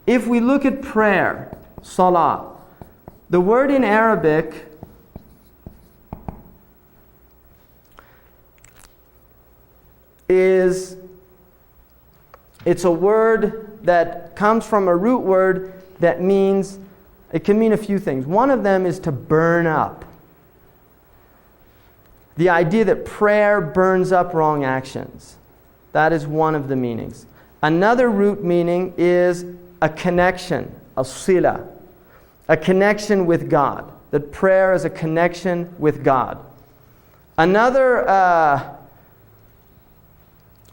If we look at prayer, salah, the word in Arabic it's a word that comes from a root word that means, it can mean a few things. One of them is to burn up. The idea that prayer burns up wrong actions. That is one of the meanings. Another root meaning is a connection, a sila, a connection with God. That prayer is a connection with God. Another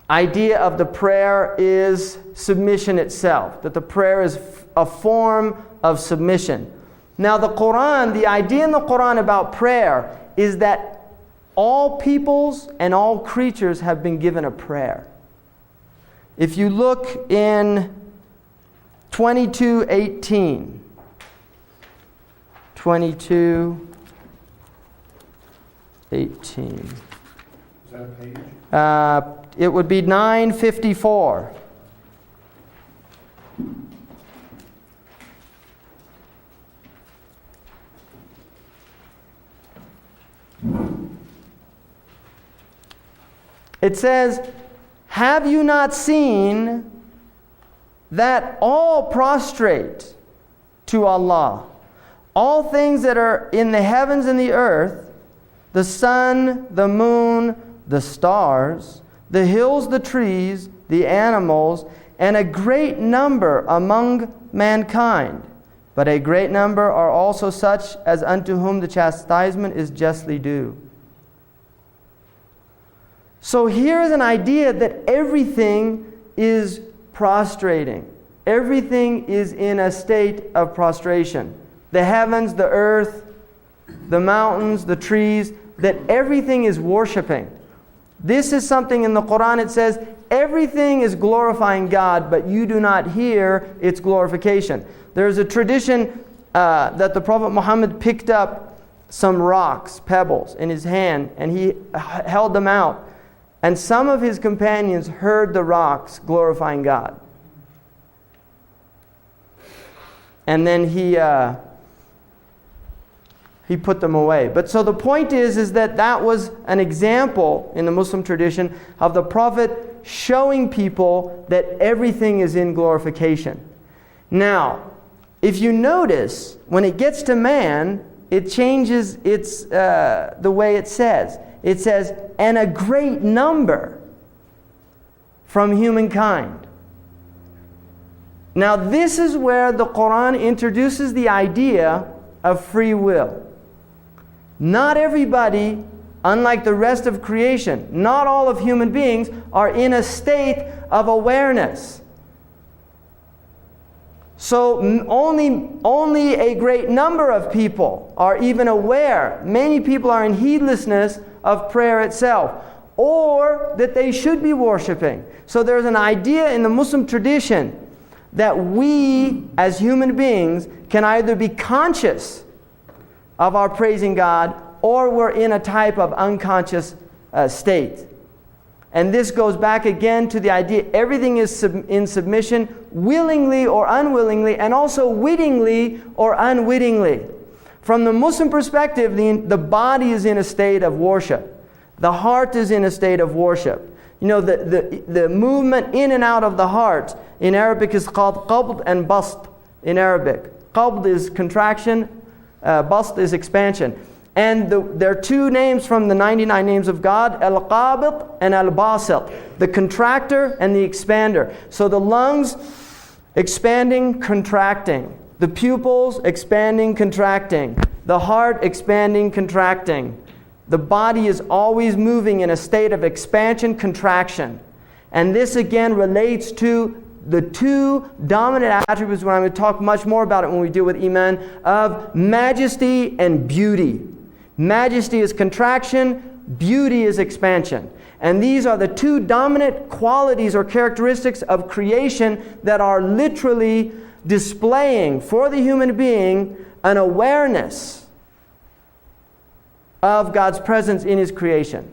idea of the prayer is submission itself, that the prayer is a form of submission. Now the Quran, the idea in the Quran about prayer is that all peoples and all creatures have been given a prayer. If you look in 22:18, 22:18. Is that a page? It would be 954. It says, "Have you not seen that all prostrate to Allah? All things that are in the heavens and the earth, the sun, the moon, the stars, the hills, the trees, the animals, and a great number among mankind. But a great number are also such as unto whom the chastisement is justly due." So here's an idea that everything is prostrating. Everything is in a state of prostration. The heavens, the earth, the mountains, the trees, that everything is worshiping. This is something in the Quran, it says, everything is glorifying God, but you do not hear its glorification. There's a tradition that the Prophet Muhammad picked up some rocks, pebbles, in his hand, and he held them out. And some of his companions heard the rocks glorifying God. And then he put them away. But so the point is that was an example in the Muslim tradition of the Prophet showing people that everything is in glorification. Now, if you notice, when it gets to man, it changes the way it says. It says, "and a great number from humankind." Now this is where the Quran introduces the idea of free will. Not everybody, unlike the rest of creation, not all of human beings are in a state of awareness. So only a great number of people are even aware. Many people are in heedlessness of prayer itself, or that they should be worshiping. So there's an idea in the Muslim tradition that we as human beings can either be conscious of our praising God, or we're in a type of unconscious state. And this goes back again to the idea everything is in submission, willingly or unwillingly, and also wittingly or unwittingly. From the Muslim perspective, the body is in a state of worship. The heart is in a state of worship. You know, the movement in and out of the heart in Arabic is called qabd and bast in Arabic. Qabd is contraction, bast is expansion. And there are two names from the 99 names of God, al-qabid and al-basit, the contractor and the expander. So the lungs expanding, contracting. The pupils expanding, contracting. The heart expanding, contracting. The body is always moving in a state of expansion, contraction. And this again relates to the two dominant attributes, when I'm going to talk much more about it when we deal with Iman, of majesty and beauty. Majesty is contraction, beauty is expansion. And these are the two dominant qualities or characteristics of creation that are literally displaying for the human being an awareness of God's presence in His creation.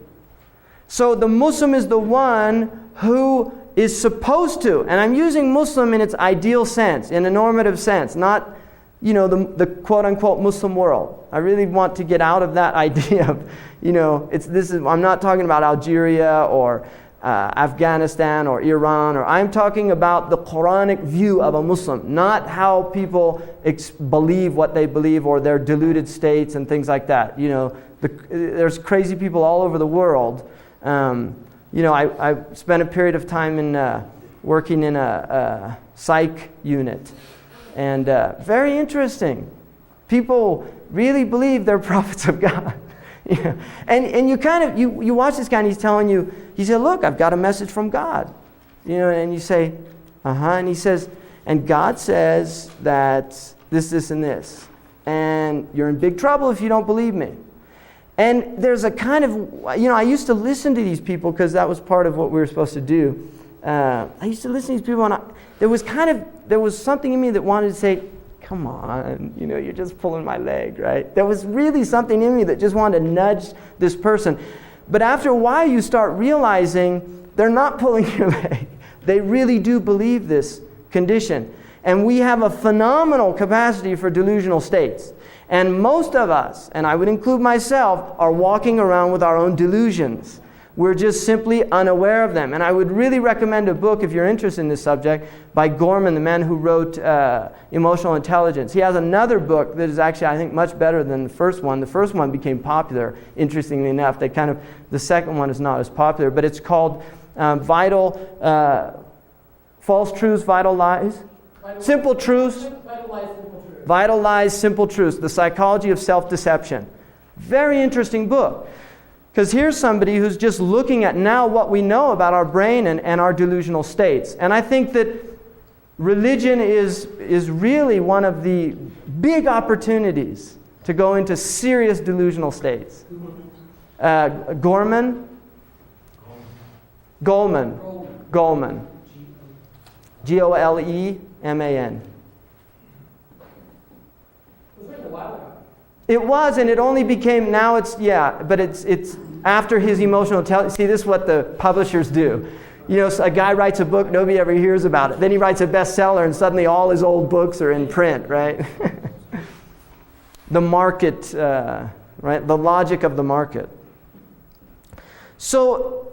So the Muslim is the one who is supposed to, and I'm using Muslim in its ideal sense, in a normative sense, not, the quote-unquote Muslim world. I really want to get out of that idea of, I'm not talking about Algeria or Afghanistan or Iran, or I'm talking about the Quranic view of a Muslim, not how people believe what they believe or their deluded states and things like that. There's crazy people all over the world. I spent a period of time working in a psych unit, and very interesting. People really believe they're prophets of God. And you watch this guy and he's telling you, he said, look, I've got a message from God. And you say, and he says, and God says that this, and this. And you're in big trouble if you don't believe me. And there's a kind of, I used to listen to these people because that was part of what we were supposed to do. I used to listen to these people, and there was something in me that wanted to say, come on, you're just pulling my leg, right? There was really something in me that just wanted to nudge this person. But after a while, you start realizing they're not pulling your leg. They really do believe this condition. And we have a phenomenal capacity for delusional states. And most of us, and I would include myself, are walking around with our own delusions. We're just simply unaware of them. And I would really recommend a book, if you're interested in this subject, by Gorman, the man who wrote Emotional Intelligence. He has another book that is actually, I think, much better than the first one. The first one became popular, interestingly enough. The second one is not as popular, but it's called False Truths, Vital Lies. Simple Truths. Vital Lies, Simple Truths. The Psychology of Self-Deception. Very interesting book. Because here's somebody who's just looking at now what we know about our brain and our delusional states. And I think that religion is really one of the big opportunities to go into serious delusional states. Goleman. Goleman. It was, and it only became, now it's after his emotional intelligence. See, this is what the publishers do. A guy writes a book, nobody ever hears about it. Then he writes a bestseller, and suddenly all his old books are in print, right? The market, right? The logic of the market. So,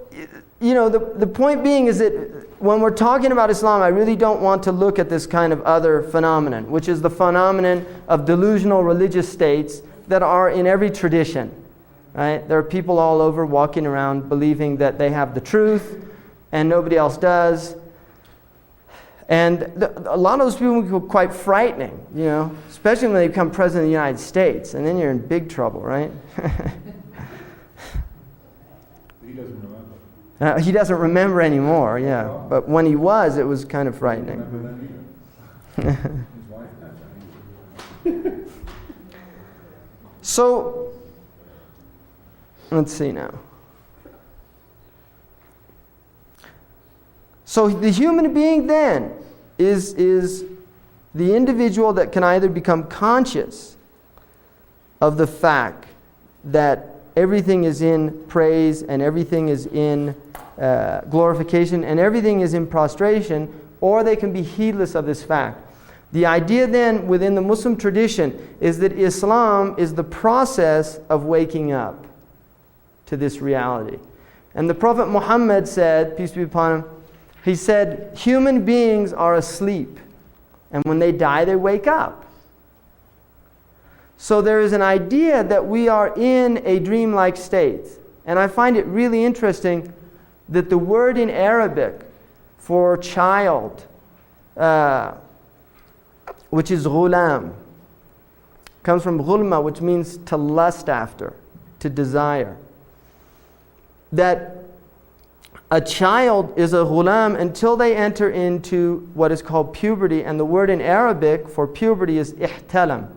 the point being is that when we're talking about Islam, I really don't want to look at this kind of other phenomenon, which is the phenomenon of delusional religious states that are in every tradition. Right? There are people all over walking around believing that they have the truth and nobody else does. And a lot of those people can be quite frightening, especially when they become president of the United States. And then you're in big trouble, right? He doesn't remember. He doesn't remember anymore, yeah. But when he was, it was kind of frightening. His wife died. So, let's see now. So the human being then is the individual that can either become conscious of the fact that everything is in praise and everything is in glorification and everything is in prostration, or they can be heedless of this fact. The idea then within the Muslim tradition is that Islam is the process of waking up to this reality. And the Prophet Muhammad said, peace be upon him, he said, human beings are asleep, and when they die, they wake up. So there is an idea that we are in a dreamlike state. And I find it really interesting that the word in Arabic for child, which is ghulam, comes from ghulma, which means to lust after, to desire. That a child is a ghulam until they enter into what is called puberty, and the word in Arabic for puberty is ihtalam.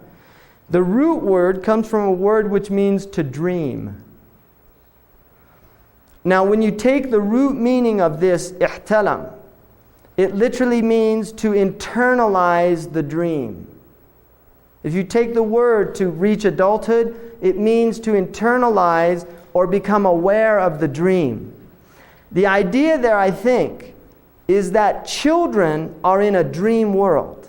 The root word comes from a word which means to dream. Now, when you take the root meaning of this ihtalam, it literally means to internalize the dream. If you take the word to reach adulthood, it means to internalize or become aware of the dream. The idea there, I think, is that children are in a dream world.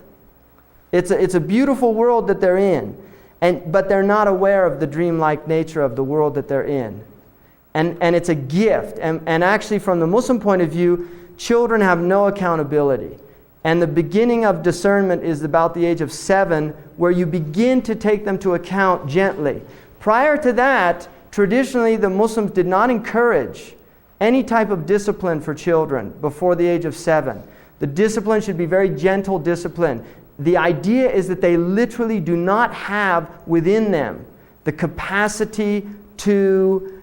It's a beautiful world that they're in, but they're not aware of the dreamlike nature of the world that they're in. And it's a gift. And actually, from the Muslim point of view, children have no accountability. And the beginning of discernment is about the age of 7, where you begin to take them to account gently. Prior to that, traditionally, the Muslims did not encourage any type of discipline for children before the age of 7. The discipline should be very gentle discipline. The idea is that they literally do not have within them the capacity to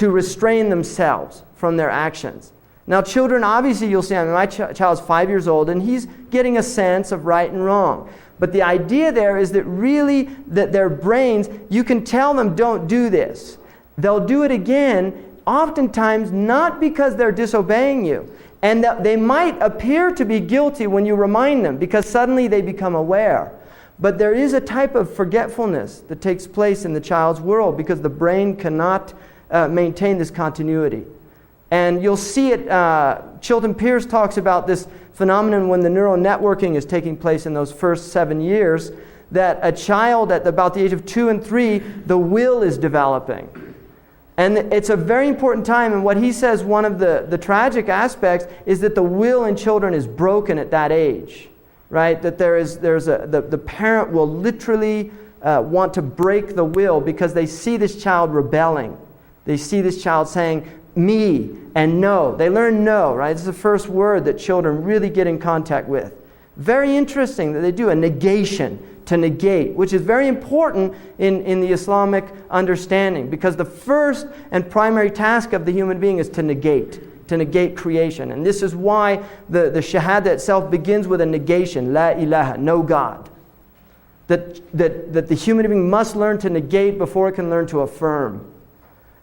restrain themselves from their actions. Now, children, obviously, you'll see, my child's 5 years old, and he's getting a sense of right and wrong. But the idea there is that really, that their brains, you can tell them, don't do this. They'll do it again, oftentimes not because they're disobeying you. And that they might appear to be guilty when you remind them, because suddenly they become aware. But there is a type of forgetfulness that takes place in the child's world, because the brain cannot maintain this continuity. And you'll see it, Chilton Pierce talks about this phenomenon when the neural networking is taking place in those first 7 years, that a child at about the age of 2 and 3, the will is developing. And it's a very important time, and what he says, one of the tragic aspects is that the will in children is broken at that age, right? That the parent will literally want to break the will because they see this child rebelling. They see this child saying, me, and no. They learn no, right? It's the first word that children really get in contact with. Very interesting that they do a negation, to negate, which is very important in the Islamic understanding, because the first and primary task of the human being is to negate creation. And this is why the Shahada itself begins with a negation, La ilaha, no God. That the human being must learn to negate before it can learn to affirm.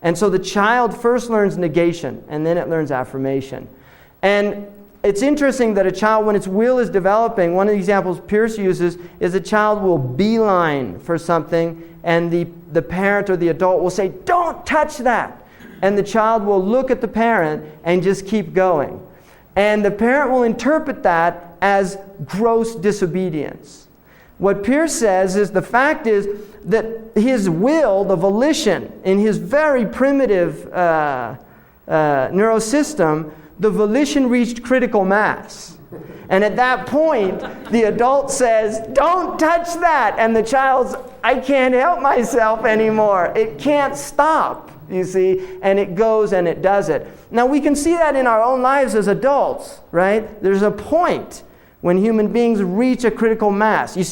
And so the child first learns negation, and then it learns affirmation. And it's interesting that a child, when its will is developing, one of the examples Pierce uses is a child will beeline for something, and the parent or the adult will say, don't touch that. And the child will look at the parent and just keep going. And the parent will interpret that as gross disobedience. What Pierce says is the fact is that his will, the volition, in his very primitive neurosystem, the volition reached critical mass. And at that point, the adult says, don't touch that. And the child's, I can't help myself anymore. It can't stop, you see. And it goes and it does it. Now, we can see that in our own lives as adults, right? There's a point when human beings reach a critical mass. You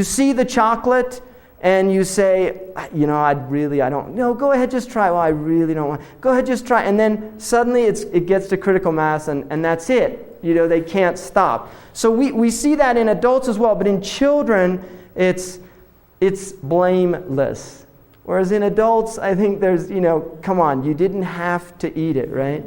see the chocolate, and you say, I don't. No, go ahead, just try. Well, I really don't want. Go ahead, just try. And then suddenly it gets to critical mass, and that's it. They can't stop. So we see that in adults as well, but in children, it's blameless. Whereas in adults, I think there's, come on, you didn't have to eat it, right?